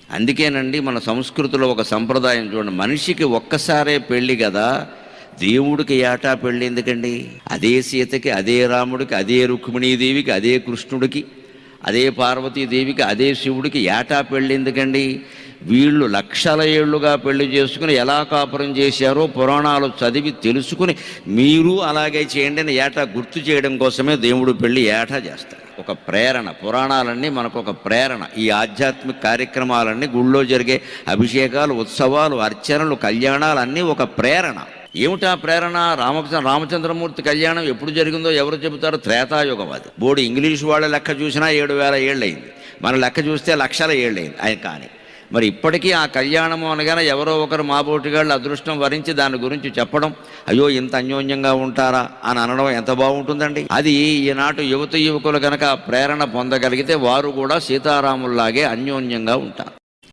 అందుకేనండి మన సంస్కృతిలో ఒక సంప్రదాయం చూడండి, మనిషికి ఒక్కసారే పెళ్ళి కదా, దేవుడికి ఏటా పెళ్ళి ఎందుకండి? అదే సీతకి, అదే రాముడికి, అదే రుక్మిణీదేవికి, అదే కృష్ణుడికి, అదే పార్వతీదేవికి, అదే శివుడికి ఏటా పెళ్ళి ఎందుకండి? వీళ్ళు లక్షల ఏళ్లుగా పెళ్లి చేసుకుని ఎలా కాపురం చేశారో పురాణాలు చదివి తెలుసుకుని మీరు అలాగే చేయండి అని ఏటా గుర్తు చేయడం కోసమే దేవుడు పెళ్లి ఏటా చేస్తారు. ఒక ప్రేరణ, పురాణాలన్నీ మనకు ఒక ప్రేరణ. ఈ ఆధ్యాత్మిక కార్యక్రమాలన్నీ, గుళ్ళో జరిగే అభిషేకాలు, ఉత్సవాలు, అర్చనలు, కళ్యాణాలు అన్నీ ఒక ప్రేరణ. ఏమిటా ప్రేరణ? రామచంద్రమూర్తి కళ్యాణం ఎప్పుడు జరిగిందో ఎవరు చెబుతారు? త్రేతాయుగం. అది బోర్డు ఇంగ్లీష్ వాళ్ళ లెక్క చూసినా 7,000 ఏళ్ళయింది, మన లెక్క చూస్తే లక్షల ఏళ్ళయింది. ఆయన కానీ మరి ఇప్పటికీ ఆ కళ్యాణము అనగానే ఎవరో ఒకరు మాబోటిగాళ్ళు అదృష్టం వరించి దాని గురించి చెప్పడం, అయ్యో ఇంత అన్యోన్యంగా ఉంటారా అని అనడం ఎంత బాగుంటుందండి. అది ఈనాటి యువకులు కనుక ప్రేరణ పొందగలిగితే వారు కూడా సీతారాముల్లాగే అన్యోన్యంగా ఉంటారు.